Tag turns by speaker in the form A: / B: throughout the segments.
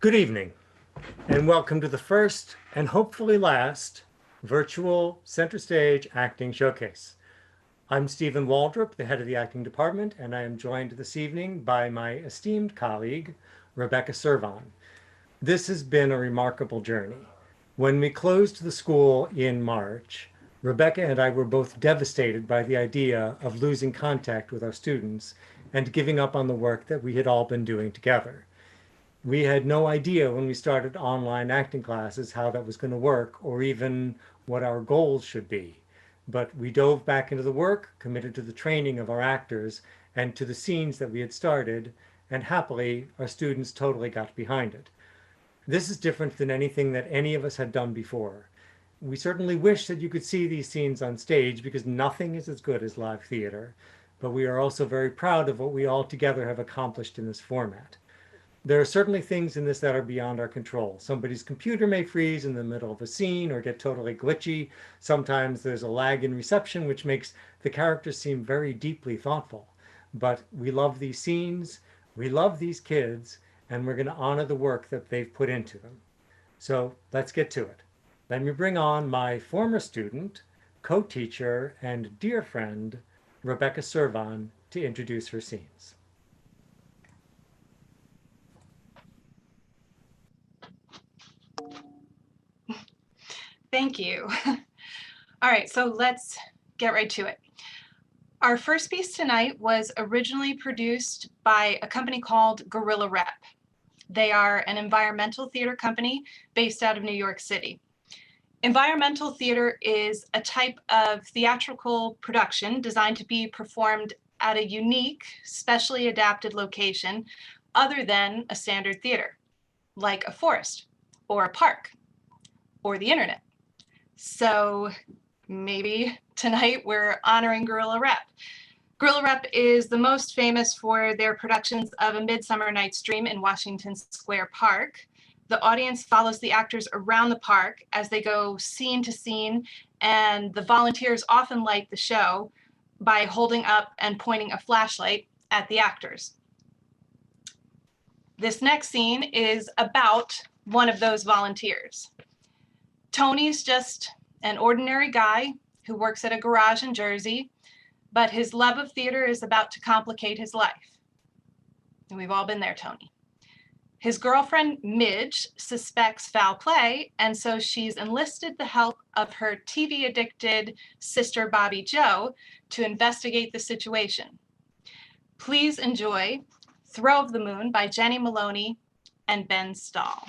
A: Good evening, and welcome to the first and hopefully last virtual Center Stage Acting Showcase. I'm Stephen Waldrop, the head of the acting department, and I am joined this evening by my esteemed colleague, Rebecca Servan. This has been a remarkable journey. When we closed the school in March, Rebecca and I were both devastated by the idea of losing contact with our students and giving up on the work that we had all been doing together. We had no idea when we started online acting classes how that was going to work or even what our goals should be. But we dove back into the work, committed to the training of our actors and to the scenes that we had started, and happily, our students totally got behind it. This is different than anything that any of us had done before. We certainly wish that you could see these scenes on stage because nothing is as good as live theater, but we are also very proud of what we all together have accomplished in this format. There are certainly things in this that are beyond our control. Somebody's computer may freeze in the middle of a scene or get totally glitchy. Sometimes there's a lag in reception, which makes the characters seem very deeply thoughtful. But we love these scenes, we love these kids, and we're going to honor the work that they've put into them. So let's get to it. Let me bring on my former student, co-teacher, and dear friend, Rebecca Servan, to introduce her scenes.
B: Thank you. All right, so let's get right to it. Our first piece tonight was originally produced by a company called Gorilla Rep. They are an environmental theater company based out of New York City. Environmental theater is a type of theatrical production designed to be performed at a unique, specially adapted location other than a standard theater, like a forest or a park or the internet. So maybe tonight we're honoring Gorilla Rep. Gorilla Rep is the most famous for their productions of A Midsummer Night's Dream in Washington Square Park. The audience follows the actors around the park as they go scene to scene, and the volunteers often light the show by holding up and pointing a flashlight at the actors. This next scene is about one of those volunteers. Tony's just an ordinary guy who works at a garage in Jersey, but his love of theater is about to complicate his life. And we've all been there, Tony. His girlfriend, Midge, suspects foul play, and so she's enlisted the help of her TV-addicted sister, Bobby Jo, to investigate the situation. Please enjoy Throw of the Moon by Jenny Maloney and Ben Stahl.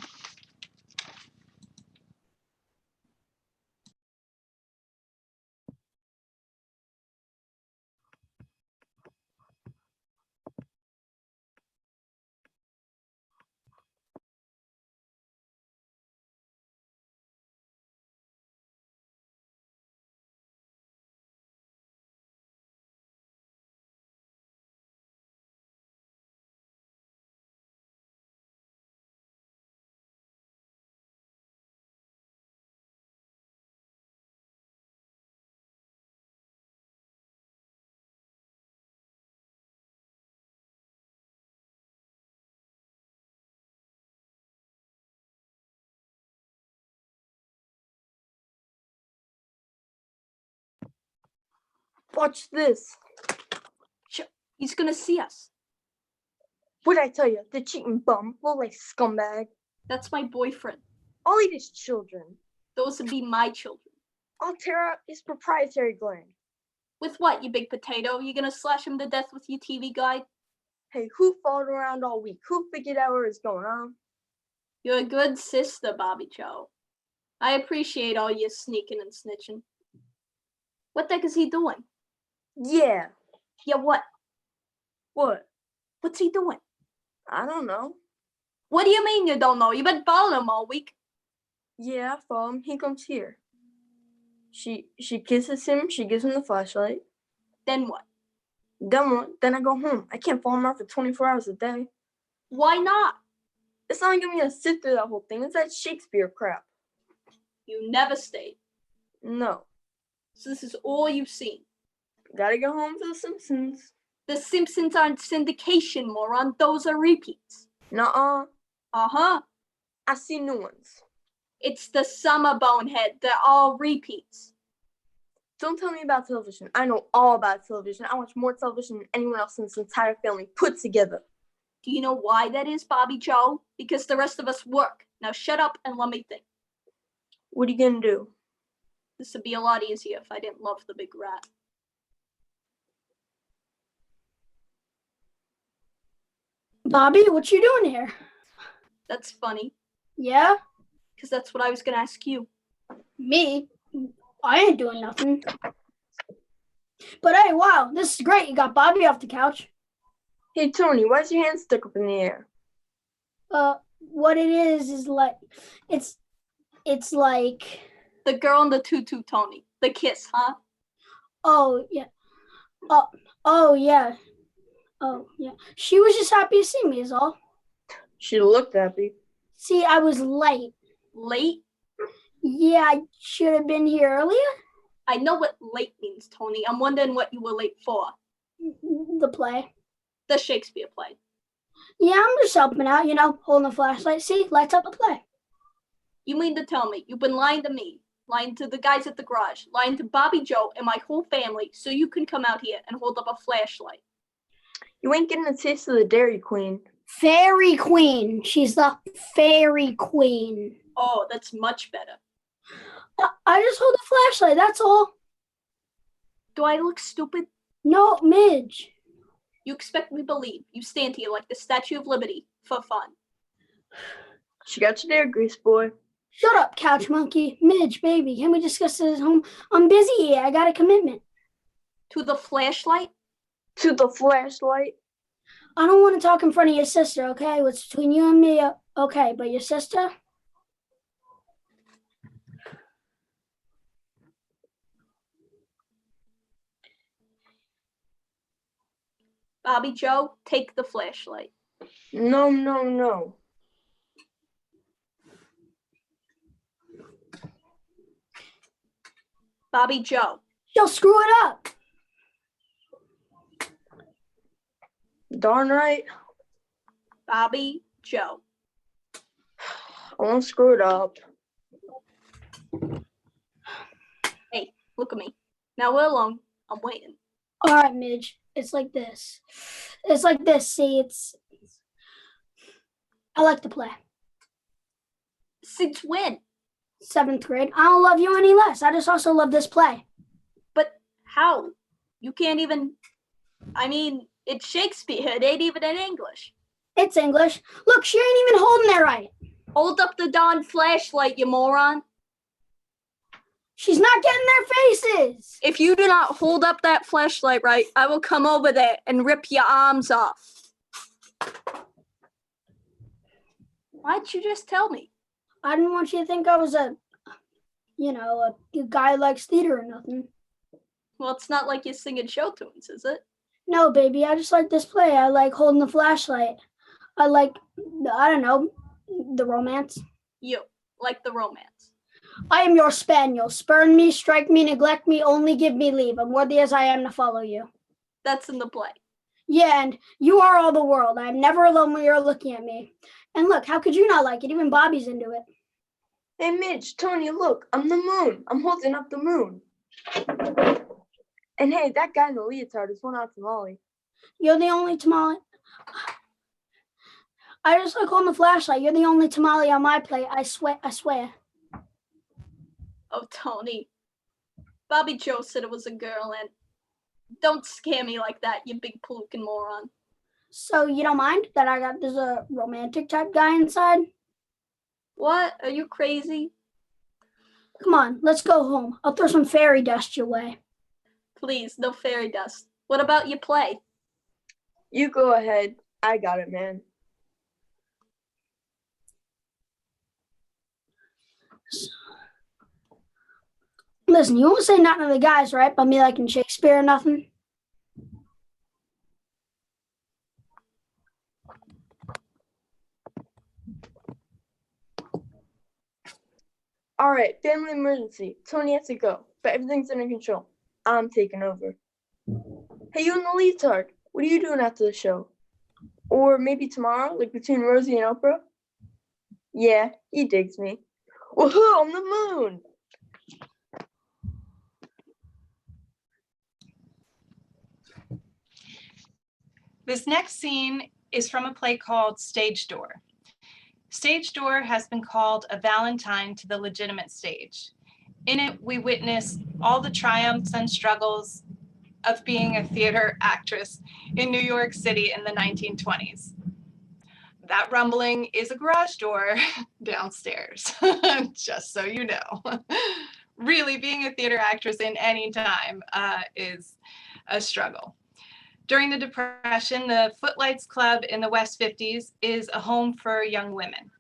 C: Watch this.
D: He's gonna see us.
C: What'd I tell you? The cheating bum, little like scumbag.
D: That's my boyfriend.
C: I'll eat his children.
D: Those would be my children.
C: I'll tear out his proprietary gland.
D: With what, you big potato? You gonna slash him to death with your TV guide?
C: Hey, who followed around all week? Who figured out what was going on?
D: You're a good sister, Bobby Jo. I appreciate all your sneaking and snitching. What the heck is he doing?
C: Yeah.
D: Yeah, what?
C: What?
D: What's he doing?
C: I don't know.
D: What do you mean you don't know? You've been following him all week.
C: Yeah, I follow him. He comes here. She kisses him. She gives him the flashlight.
D: Then what?
C: Then what? Then I go home. I can't follow him around for 24 hours a day.
D: Why not?
C: It's not gonna be to sit through that whole thing. It's that Shakespeare crap.
D: You never stayed.
C: No.
D: So this is all you've seen.
C: Gotta go home for The Simpsons.
D: The Simpsons aren't syndication, moron. Those are repeats.
C: Nuh-uh.
D: Uh-huh.
C: I see new ones.
D: It's the summer, bonehead. They're all repeats.
C: Don't tell me about television. I know all about television. I watch more television than anyone else in this entire family put together.
D: Do you know why that is, Bobby Joe? Because the rest of us work. Now shut up and let me think.
C: What are you gonna do?
D: This would be a lot easier if I didn't love the big rat.
E: Bobby, what you doing here?
D: That's funny,
E: Yeah?
D: because that's what I was going to ask you.
E: Me? I ain't doing nothing. But hey, wow, this is great. You got Bobby off the couch.
C: Hey, Tony, why's your hand stuck up in the air?
E: What it is like, it's like,
D: The girl in the tutu, Tony. The kiss, huh?
E: oh, yeah. Oh, yeah. Oh, yeah. She was just happy to see me is all.
C: She looked happy.
E: See, I was late.
D: Late?
E: Yeah, I should have been here earlier.
D: I know what late means, Tony. I'm wondering what you were late for.
E: The play.
D: The Shakespeare play.
E: Yeah, I'm just helping out, holding the flashlight. See, lights up the play.
D: You mean to tell me you've been lying to me, lying to the guys at the garage, lying to Bobby Joe and my whole family so you can come out here and hold up a flashlight?
C: You ain't getting a taste of the Dairy Queen.
E: Fairy Queen. She's the Fairy Queen.
D: Oh, that's much better.
E: I just hold the flashlight, that's all.
D: Do I look stupid?
E: No, Midge.
D: You expect me to believe you stand here like the Statue of Liberty for fun.
C: She got you there, Grease Boy.
E: Shut up, couch monkey. Midge, baby, can we discuss this at home? I'm busy here. I got a commitment.
D: To the flashlight?
C: To the flashlight.
E: I don't want to talk in front of your sister, okay? What's between you and me, okay, but your sister?
D: Bobby Joe, take the flashlight.
C: No, no, no.
D: Bobby Joe.
E: She'll screw it up.
C: Darn right.
D: Bobby Joe.
C: I won't screw it up.
D: Hey, look at me. Now we're alone. I'm waiting.
E: All right, Midge. It's like this. It's like this. See, I like to play.
D: Since when?
E: 7th grade. I don't love you any less. I just also love this play.
D: But how? You can't even. I mean, it's Shakespeare. It ain't even in English.
E: It's English. Look, she ain't even holding it right.
D: Hold up the darn flashlight, you moron.
E: She's not getting their faces.
D: If you do not hold up that flashlight right, I will come over there and rip your arms off. Why'd you just tell me?
E: I didn't want you to think I was a guy who likes theater or nothing.
D: Well, it's not like you're singing show tunes, is it?
E: No, baby, I just like this play. I like holding the flashlight. I like, I don't know, the romance.
D: You like the romance.
E: I am your spaniel. Spurn me, strike me, neglect me, only give me leave. I'm worthy as I am to follow you.
D: That's in the play.
E: Yeah, and you are all the world. I am never alone when you're looking at me. And look, how could you not like it? Even Bobby's into it.
C: Hey, Midge, Tony, look. I'm the moon. I'm holding up the moon. And hey, that guy in the leotard is one out to Molly.
E: You're the only tamale. I just like holding the flashlight. You're the only tamale on my plate. I swear.
D: Oh, Tony. Bobby Joe said it was a girl, and don't scare me like that, you big palookin' moron.
E: So you don't mind that there's a romantic type guy inside?
D: What? Are you crazy?
E: Come on, let's go home. I'll throw some fairy dust your way.
D: Please, no fairy dust. What about your play?
C: You go ahead. I got it, man.
E: Listen, you won't say nothing to the guys, right? About me liking Shakespeare or nothing?
C: All right, family emergency. Tony has to go, but everything's under control. I'm taking over. Hey, you in the leotard. What are you doing after the show? Or maybe tomorrow, like between Rosie and Oprah? Yeah, he digs me. Woohoo, on the moon!
B: This next scene is from a play called Stage Door. Stage Door has been called a Valentine to the legitimate stage. In it, we witness all the triumphs and struggles of being a theater actress in New York City in the 1920s. That rumbling is a garage door downstairs, just so you know. Really, being a theater actress in any time is a struggle. During the Depression, the Footlights Club in the West 50s is a home for young women.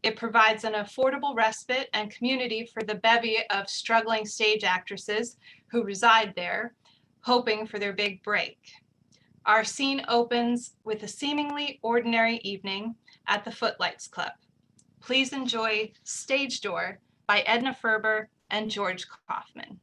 B: It provides an affordable respite and community for the bevy of struggling stage actresses who reside there, hoping for their big break. Our scene opens with a seemingly ordinary evening at the Footlights Club. Please enjoy Stage Door by Edna Ferber and George Kaufman.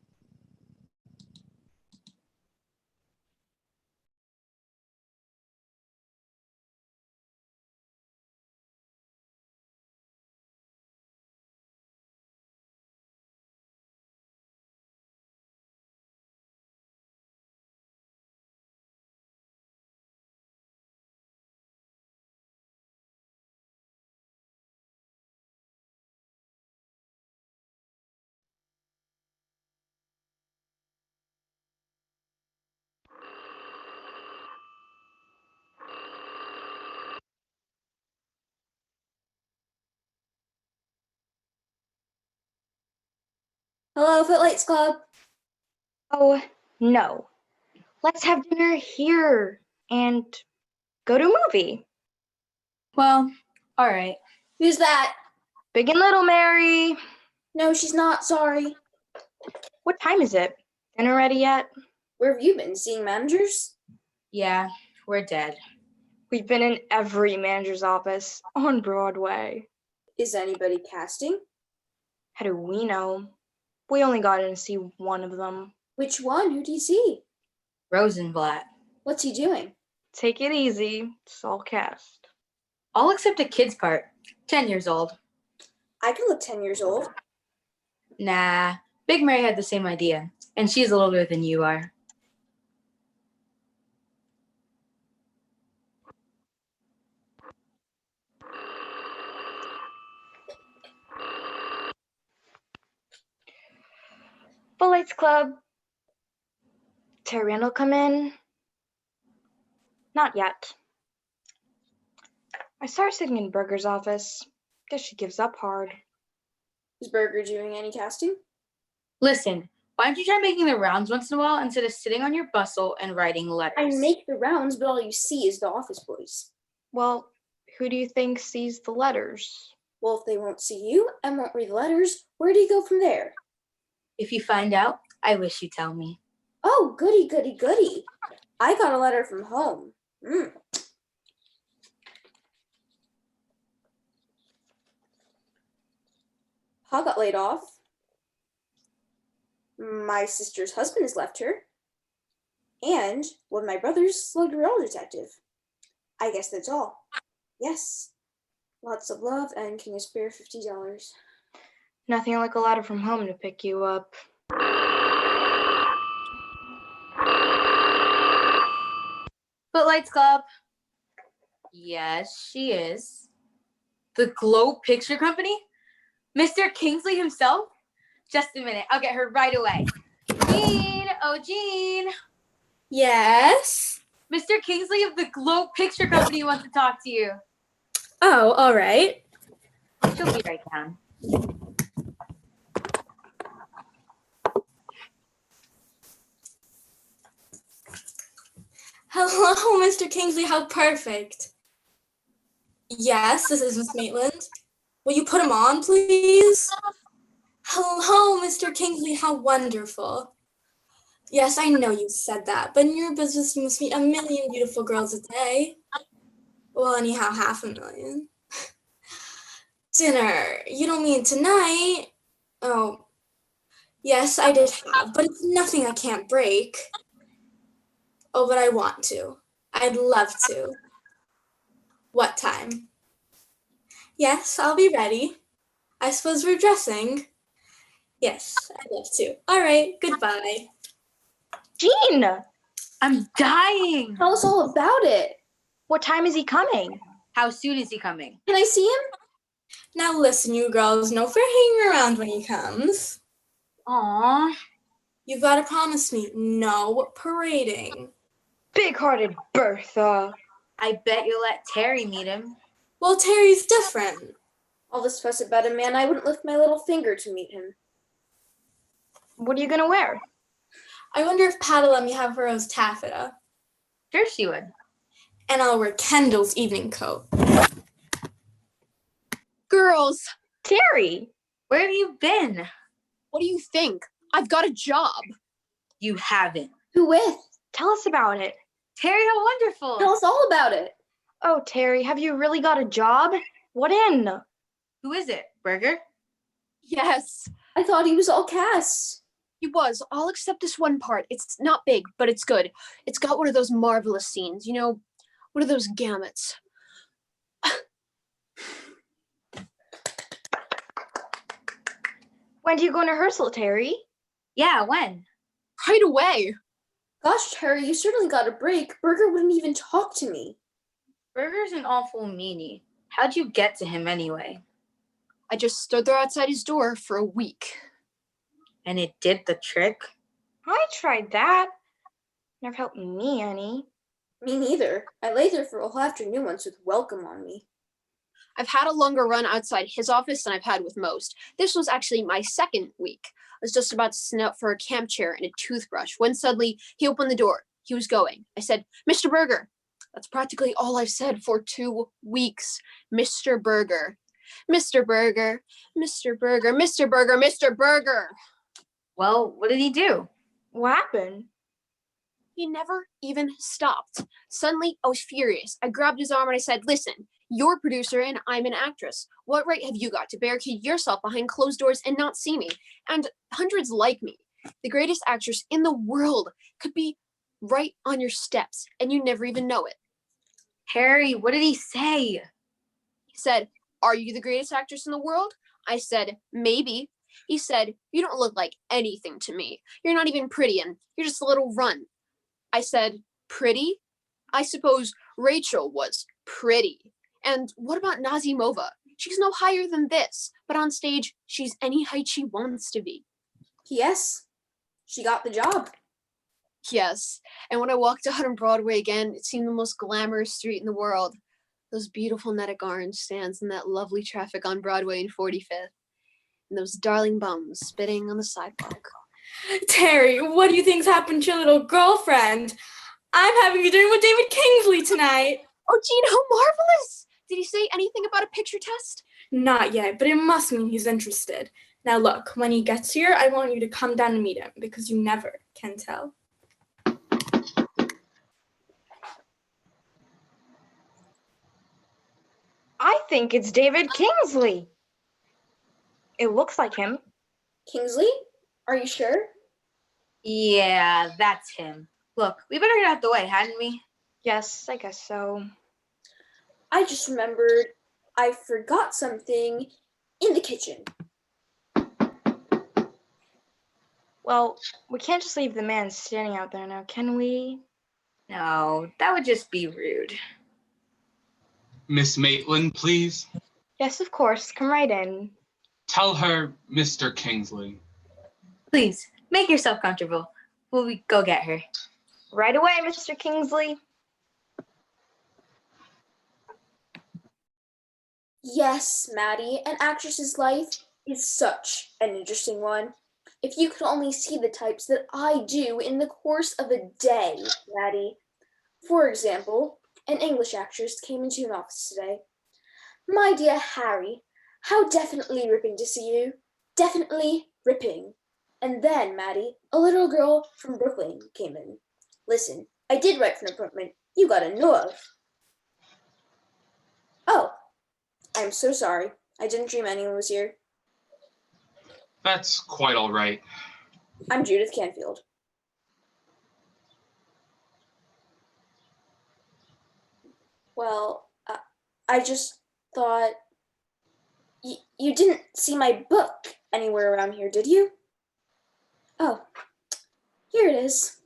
F: Hello, Footlights Club.
C: Oh, no. Let's have dinner here and go to a movie.
F: Well, all right. Who's that?
C: Big and Little Mary.
F: No, she's not. Sorry.
C: What time is it? Dinner ready yet?
F: Where have you been? Seeing managers?
G: Yeah, we're dead.
C: We've been in every manager's office on Broadway.
F: Is anybody casting?
C: How do we know? We only got in to see one of them.
F: Which one? Who do you see?
G: Rosenblatt.
F: What's he doing?
C: Take it easy. It's all cast.
G: All except a kid's part. 10 years old.
F: I could look 10 years old.
G: Nah, Big Mary had the same idea, and she's a little older than you are.
C: Footlights Club. Terry Randall come in? Not yet. I saw her sitting in Berger's office. Guess she gives up hard.
F: Is Berger doing any casting?
G: Listen, why don't you try making the rounds once in a while instead of sitting on your bustle and writing letters?
F: I make the rounds, but all you see is the office boys.
C: Well, who do you think sees the letters?
F: Well, if they won't see you and won't read the letters, where do you go from there?
G: If you find out, I wish you'd tell me.
F: Oh, goody, goody, goody. I got a letter from home. Pa got laid off. My sister's husband has left her. And one of my brothers slugged a railroad detective. I guess that's all. Yes. Lots of love, and can you spare $50?
C: Nothing like a letter from home to pick you up.
G: Footlights Club. Yes, she is. The Glow Picture Company? Mr. Kingsley himself? Just a minute, I'll get her right away. Jean, oh Jean.
H: Yes?
G: Mr. Kingsley of the Glow Picture Company wants to talk to you.
H: Oh, all right.
G: She'll be right down.
H: Hello, Mr. Kingsley, how perfect. Yes, this is Miss Maitland. Will you put him on, please? Hello, Mr. Kingsley, how wonderful. Yes, I know you said that, but in your business you must meet a million beautiful girls a day. Well, anyhow, 500,000. Dinner. You don't mean tonight? Oh, yes, I did have, but it's nothing I can't break. Oh, but I want to. I'd love to. What time? Yes, I'll be ready. I suppose we're dressing. Yes, I'd love to. All right, goodbye.
C: Gene,
G: I'm dying.
F: Tell us all about it.
C: what time is he coming?
G: How soon is he coming?
F: Can I see him?
H: Now listen, you girls, no for hanging around when he comes.
G: Aw.
H: You've got to promise me no parading.
C: Big-hearted Bertha.
G: I bet you'll let Terry meet him.
H: Well, Terry's different.
F: All this fuss about a man, I wouldn't lift my little finger to meet him.
C: What are you gonna wear?
H: I wonder if Pat'll let me have her rose taffeta.
G: Sure she would.
H: And I'll wear Kendall's evening coat.
I: Girls,
C: Terry.
G: Where have you been?
I: what do you think? I've got a job.
G: You haven't.
F: Who with?
C: Tell us about it.
G: Terry, how wonderful.
F: Tell us all about it.
C: Oh, Terry, have you really got a job? What in?
G: Who is it? Burger?
I: Yes,
F: I thought he was all Cass.
I: he was. I'll accept this one part. It's not big, but it's good. It's got one of those marvelous scenes, you know, one of those gamuts.
C: When do you go in rehearsal, Terry?
G: Yeah, when?
I: Right away.
F: Gosh, Terry, you certainly got a break. Burger wouldn't even talk to me.
G: Burger's an awful meanie. How'd you get to him anyway?
I: I just stood there outside his door for a week.
G: And it did the trick?
C: I tried that. Never helped me any.
F: Me neither. I lay there for a whole afternoon once with welcome on me.
I: I've had a longer run outside his office than I've had with most. This was actually my second week. I was just about to sit out for a camp chair and a toothbrush when suddenly he opened the door. He was going. I said, Mr. Burger. That's practically all I've said for 2 weeks. Mr. Burger. Mr. Burger. Mr. Burger. Mr. Burger. Mr. Burger.
G: Well, what did he do?
C: What happened?
I: He never even stopped. Suddenly, I was furious. I grabbed his arm and I said, listen, you're a producer and I'm an actress. What right have you got to barricade yourself behind closed doors and not see me? And hundreds like me, the greatest actress in the world, could be right on your steps and you never even know it.
G: Harry, what did he say?
I: He said, are you the greatest actress in the world? I said, maybe. He said, you don't look like anything to me. You're not even pretty and you're just a little run. I said, pretty? I suppose Rachel was pretty. And what about Nazimova? She's no higher than this, but on stage, she's any height she wants to be.
F: Yes, she got the job.
I: Yes, and when I walked out on Broadway again, it seemed the most glamorous street in the world. Those beautiful netted orange stands and that lovely traffic on Broadway and 45th. And those darling bums spitting on the sidewalk.
H: Terry, what do you think's happened to your little girlfriend? I'm having a drink with David Kingsley tonight.
I: Oh, Jean, how marvelous! Did he say anything about a picture test?
H: Not yet, but it must mean he's interested. Now look, when he gets here, I want you to come down and meet him because you never can tell.
C: I think it's David Kingsley. It looks like him.
F: Kingsley? Are you sure?
G: Yeah, that's him. Look, we better get out the way, hadn't we?
C: Yes, I guess so.
F: I just remembered I forgot something in the kitchen.
C: Well, we can't just leave the man standing out there now, can we?
G: No, that would just be rude.
J: Miss Maitland, please.
C: Yes, of course. Come right in.
J: Tell her Mr. Kingsley.
G: Please, make yourself comfortable. Will we go get her?
C: Right away, Mr. Kingsley.
F: Yes, Maddie, an actress's life is such an interesting one. If you could only see the types that I do in the course of a day, Maddie. For example, an English actress came into an office today. My dear Harry, how definitely ripping to see you. Definitely ripping. And then, Maddie, a little girl from Brooklyn came in. Listen, I did write for an appointment you got a nerve. Oh, I'm so sorry. I didn't dream anyone was here.
J: That's quite all right.
F: I'm Judith Canfield. Well, I just thought You didn't see my book anywhere around here, did you? Oh, here it is.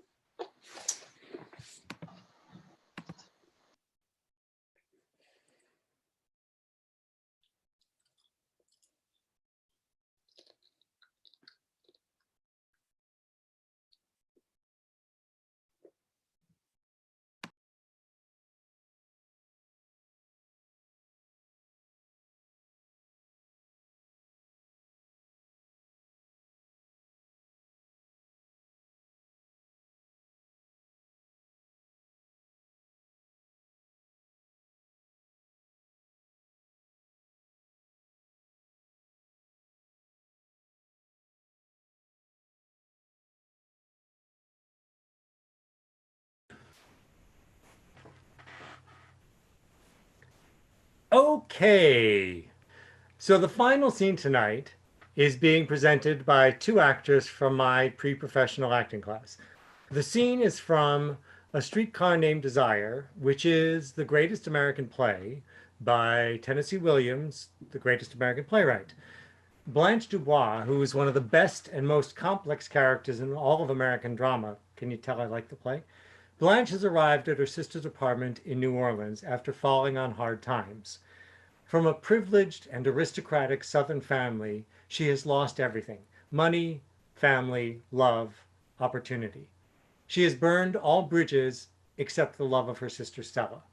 A: Okay, so the final scene tonight is being presented by two actors from my pre-professional acting class. The scene is from A Streetcar Named Desire, which is the greatest American play by Tennessee Williams, the greatest American playwright. Blanche Dubois, who is one of the best and most complex characters in all of American drama. Can you tell I like the play? Blanche has arrived at her sister's apartment in New Orleans after falling on hard times. From a privileged and aristocratic Southern family, she has lost everything: money, family, love, opportunity. She has burned all bridges except the love of her sister Stella.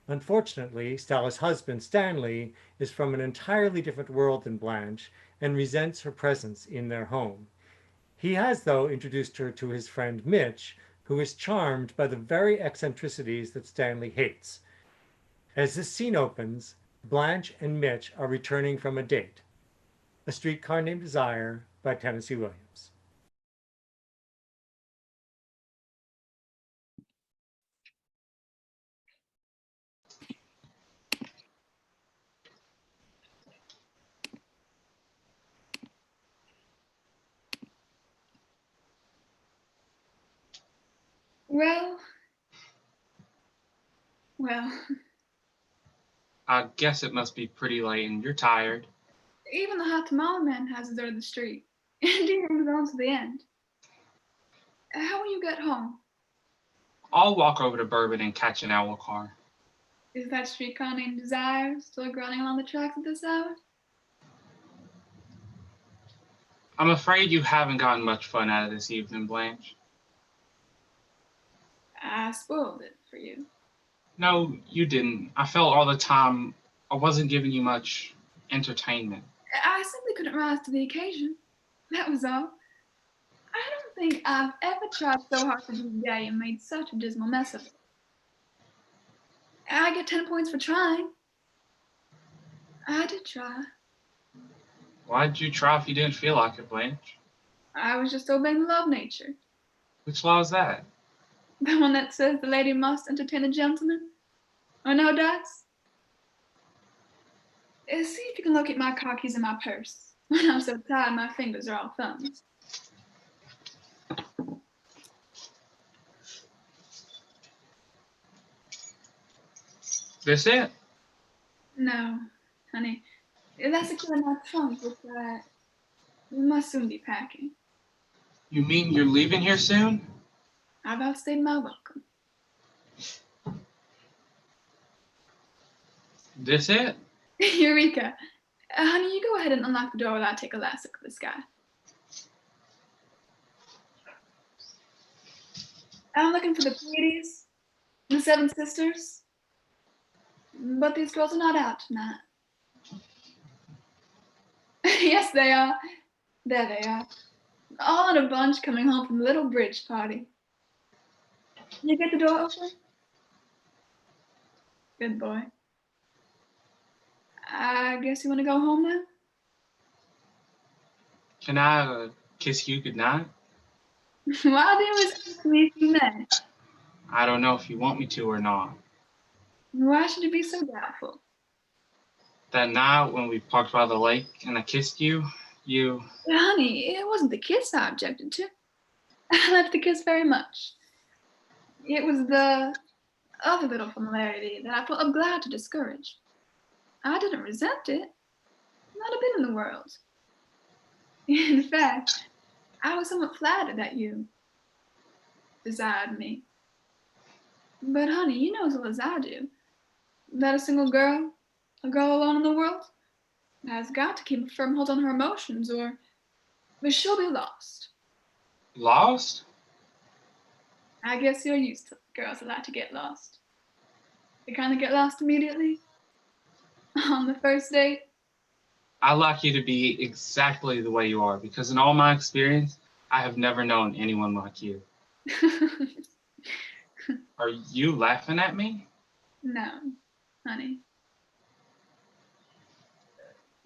A: Unfortunately, Stella's husband, Stanley, is from an entirely different world than Blanche and resents her presence in their home. He has, though, introduced her to his friend Mitch, who is charmed by the very eccentricities that Stanley hates. As this scene opens, Blanche and Mitch are returning from a date. A Streetcar Named Desire by Tennessee Williams.
B: Well,
J: I guess it must be pretty late and you're tired.
B: even the hot tamale man has deserted the street. And he moves on to the end. How will you get home?
J: I'll walk over to Bourbon and catch an owl car.
B: Is that streetcar named Desire still grinding along the tracks at this hour?
J: I'm afraid you haven't gotten much fun out of this evening, Blanche.
B: I spoiled it for you.
J: No, you didn't. I felt all the time I wasn't giving you much entertainment.
B: I simply couldn't rise to the occasion. That was all. I don't think I've ever tried so hard to be gay and made such a dismal mess of it. I get 10 points for trying. I did try.
J: Why'd you try if you didn't feel like it, Blanche?
B: I was just obeying love nature.
J: Which law is that?
B: The one that says the lady must entertain the gentleman. Oh no, Dots? See if you can locate my car keys in my purse. When I'm so tired, my fingers are all thumbs.
J: This it?
B: No, honey. That's secure in my trunk, which we must soon be packing.
J: You mean you're leaving here soon?
B: I've outstayed my welcome.
J: This it?
B: Eureka! Honey, you go ahead and unlock the door while I take a last look at the sky. I'm looking for the Pleiades, the Seven Sisters, but these girls are not out tonight. Yes, they are. There they are. All in a bunch coming home from the little bridge party. You get the door open? Good boy. I guess you want to go home now?
J: Can I kiss you goodnight?
B: Why do you ask me if you may?
J: I don't know if you want me to or not.
B: Why should you be so doubtful?
J: That night when we parked by the lake and I kissed you,
B: Honey, it wasn't the kiss I objected to. I liked the kiss very much. It was the other little familiarity that I felt glad to discourage. I didn't resent it.
K: not a bit in the world. In fact, I was somewhat flattered that you desired me. But honey, you know as well as I do that a single girl, a girl alone in the world, has got to keep a firm hold on her emotions or she'll be lost.
J: Lost?
K: I guess you're used to girls that like to get lost. They kind of get lost immediately on the first date.
J: I like you to be exactly the way you are because in all my experience, I have never known anyone like you. Are you laughing at me?
K: No, honey.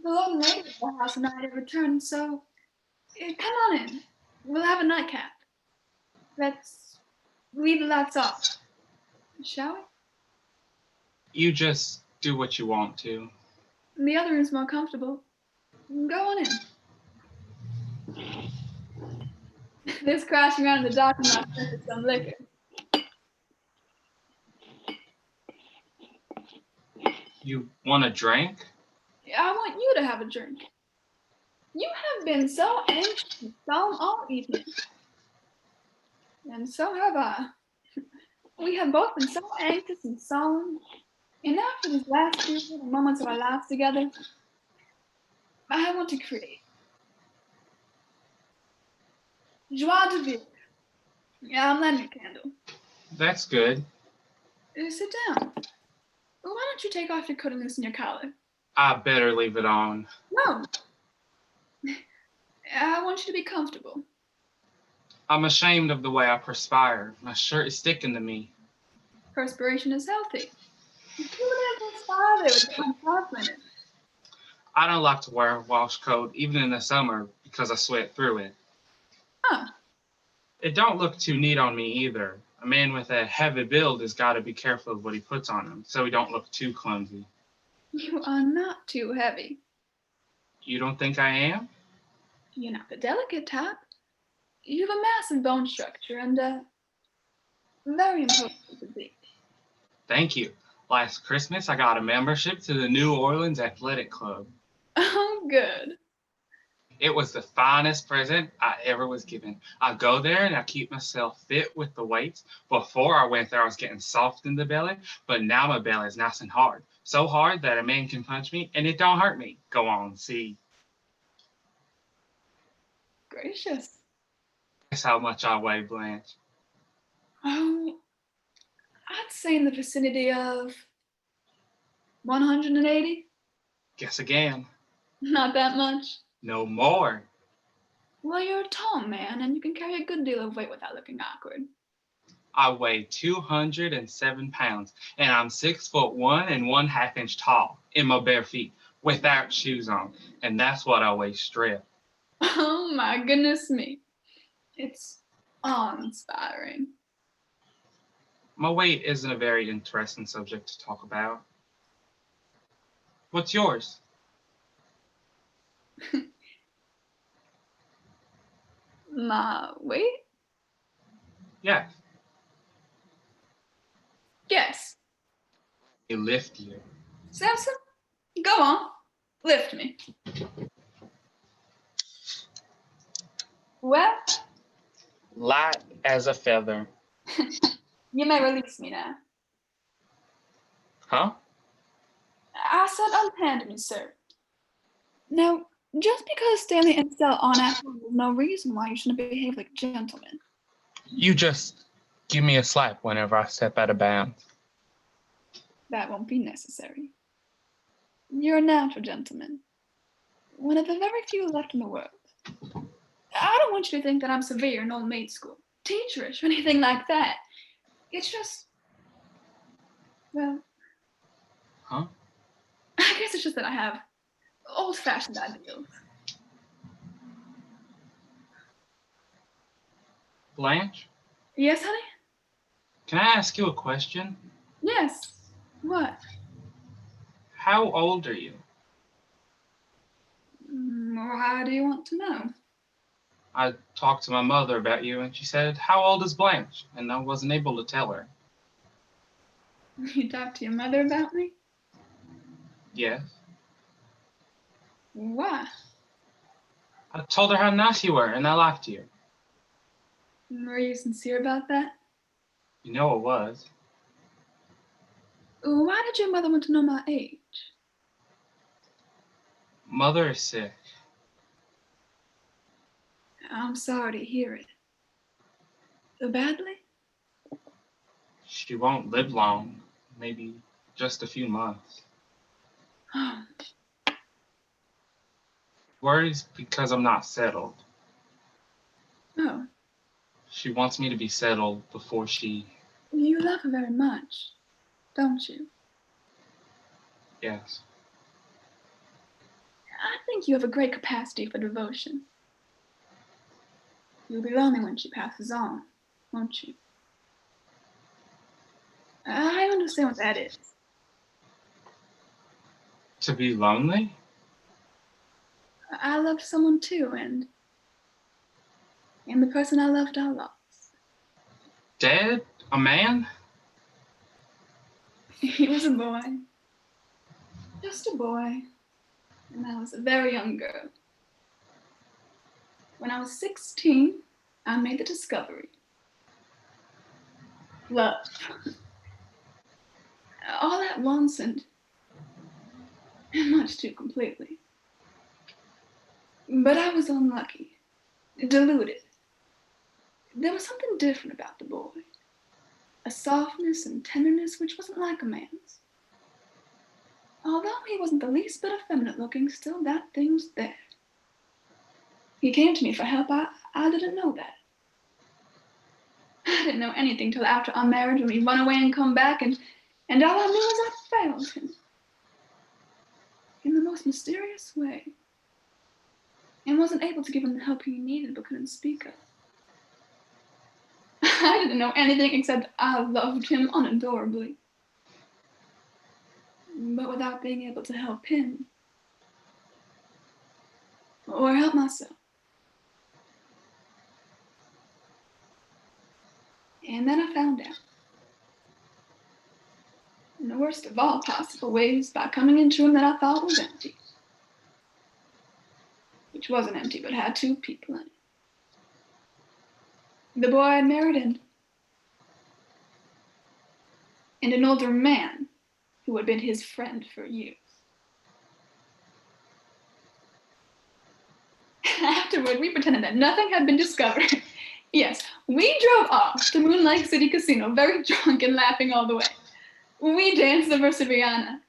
K: The long lady at the house and I have returned, so come on in. We'll have a nightcap. Let's leave the lights off, shall
J: You just do what you want to.
K: we? The other room's more comfortable. Go on in. This crashing around in the dark and not for some liquor.
J: You want a drink?
K: I want you to have a drink. You have been so anxious and solemn all evening. And so have I. We have both been so anxious and solemn. And now for these last few little moments of our lives together, I want to create. Joie de vivre. Yeah, I'm lighting a candle.
J: That's good.
K: Sit down. Why don't you take off your coat and loosen your collar?
J: I better leave it on.
K: No. I want you to be comfortable.
J: I'm ashamed of the way I perspire. My shirt is sticking to me.
K: Perspiration is healthy. You wouldn't perspire there with confidence.
J: I don't like to wear a wash coat, even in the summer, because I sweat through it.
K: Huh.
J: It don't look too neat on me either. A man with a heavy build has got to be careful of what he puts on him, so he don't look too clumsy.
K: You are not too heavy.
J: You don't think I am?
K: You're not the delicate type. You have a massive bone structure and very imposing physique.
J: Thank you. Last Christmas, I got a membership to the New Orleans Athletic Club.
K: Oh, good.
J: It was the finest present I ever was given. I go there and I keep myself fit with the weights. Before I went there, I was getting soft in the belly, but now my belly is nice and hard. So hard that a man can punch me and it don't hurt me. Go on, see.
K: Gracious.
J: Guess how much I weigh, Blanche.
K: Oh, I'd say in the vicinity of 180.
J: Guess again.
K: Not that much.
J: No more.
K: Well, you're a tall man and you can carry a good deal of weight without looking awkward.
J: I weigh 207 pounds and I'm 6'1" and 1/2 inch tall in my bare feet without shoes on. And that's what I weigh stripped.
K: Oh my goodness me. It's awe-inspiring.
J: My weight isn't a very interesting subject to talk about. What's yours?
K: My weight?
J: Yeah,
K: Yes.
J: you lift you.
K: Samson, go on. Lift me. Well,
J: Light as a feather.
K: you may release me now.
J: Huh?
K: I said unhand me, sir. Now, just because Stanley and Stella aren't at home, there's no reason why you shouldn't behave like gentlemen.
J: You just give me a slap whenever I step out of bounds.
K: That won't be necessary. You're a natural gentleman. One of the very few left in the world. I don't want you to think that I'm severe in old maid school, teacherish, or anything like that. It's just, well,
J: Huh?
K: I guess it's just that I have old-fashioned ideals.
J: Blanche,
K: Yes, honey?
J: can I ask you a question?
K: Yes. What?
J: How old are you?
K: Why do you want to know?
J: I talked to my mother about you and she said, "How old is Blanche?" And I wasn't able to tell her.
K: You talked to your mother about me?
J: Yes.
K: Why?
J: I told her how nice you were, and I liked you.
K: Were you sincere about that?
J: You know it was.
K: Why did your mother want to know my age?
J: Mother is sick.
K: I'm sorry to hear it. So badly?
J: She won't live long, maybe just a few months.
K: Oh,
J: Worries because I'm not settled.
K: oh,
J: She wants me to be settled before she...
K: you love her very much, don't you?
J: Yes.
K: I think you have a great capacity for devotion. You'll be lonely when she passes on, won't you? I understand what that is.
J: To be lonely?
K: I loved someone too, and the person I loved I lost.
J: Dead? A man?
K: He was a boy. Just a boy. And I was a very young girl. When I was 16, I made the discovery. Love. All at once and much too completely. But I was unlucky, deluded. There was something different about the boy. A softness and tenderness which wasn't like a man's. Although he wasn't the least bit effeminate looking, still that thing was there. He came to me for help. I didn't know that. I didn't know anything till after our marriage when we run away and come back, and all I knew is I failed him. In the most mysterious way. And wasn't able to give him the help he needed but couldn't speak of. I didn't know anything except I loved him unadorably. But without being able to help him. Or help myself. And then I found out. In the worst of all possible ways, by coming into a room that I thought was empty. Which wasn't empty, but had two people in it. The boy I'd married and an older man who had been his friend for years. Afterward, we pretended that nothing had been discovered. Yes, we drove off to Moon Lake City Casino, very drunk and laughing all the way. We danced the Versiviana.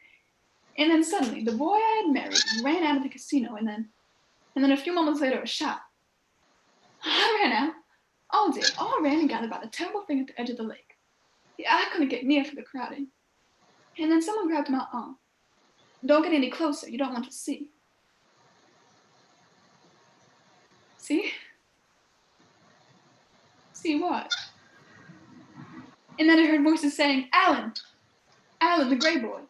K: And then suddenly, the boy I had married ran out of the casino, and then a few moments later, a shot. I ran out. All ran and gathered by the terrible thing at the edge of the lake. I couldn't get near for the crowding. And then someone grabbed my arm. Don't get any closer, you don't want to see. See? See what? And then I heard voices saying, Alan, the gray boy.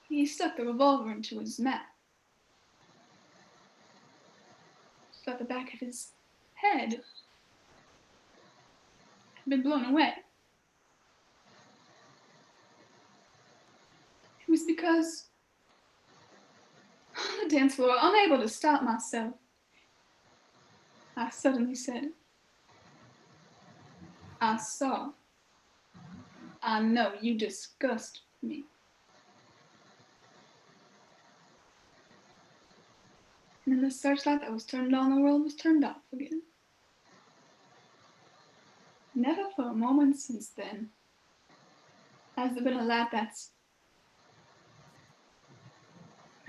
K: He stuck the revolver into his mouth. So the back of his head had been blown away. It was because on the dance floor, unable to stop myself, I suddenly said, I saw. I know you disgust me. And then the searchlight that was turned on the world was turned off again. Never for a moment since then has there been a light that's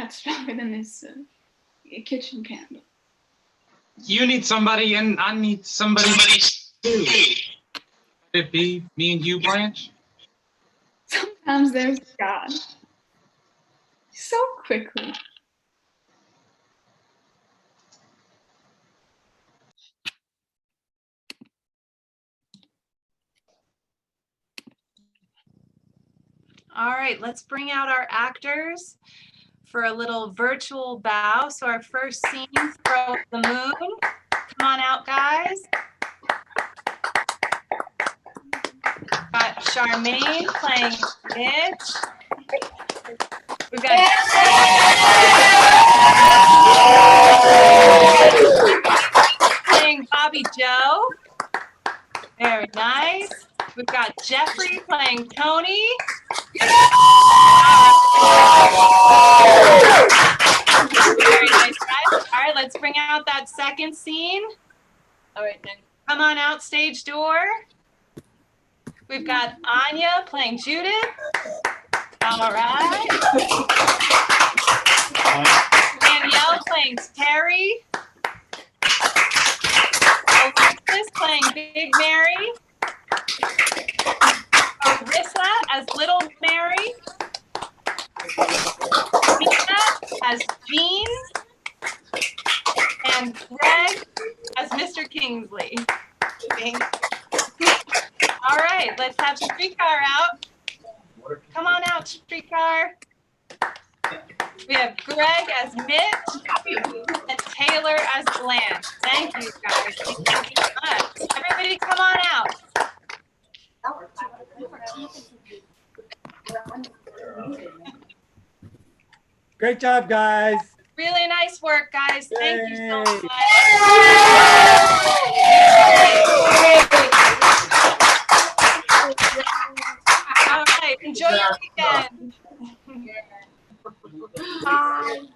K: stronger than this kitchen candle.
J: You need somebody, and I need somebody too. Could it be me and you, Blanche?
K: Sometimes there's God. So quickly.
B: All right, let's bring out our actors for a little virtual bow. So our first scene, Throw Up the Moon. Come on out, guys. Got Charmaine playing Mitch. We've got playing Bobby Joe. Very nice. We've got Jeffrey playing Tony. Very nice, guys. All right, let's bring out that second scene.
D: All right, then.
B: Come on out, stage door. We've got Anya playing Judith. All right. Danielle playing Terry. Alexis playing Big Mary. Marissa as Little Mary. Mia as Jean. And Greg as Mr. Kingsley. All right, let's have Streetcar out. Come on out, Streetcar. We have Greg as Mitch and Taylor as Blanche. Thank you, guys. Thank you so much. Everybody come on out.
A: Great job, guys.
B: Really nice work, guys. Thank you so much. All right, enjoy your weekend.
E: Bye.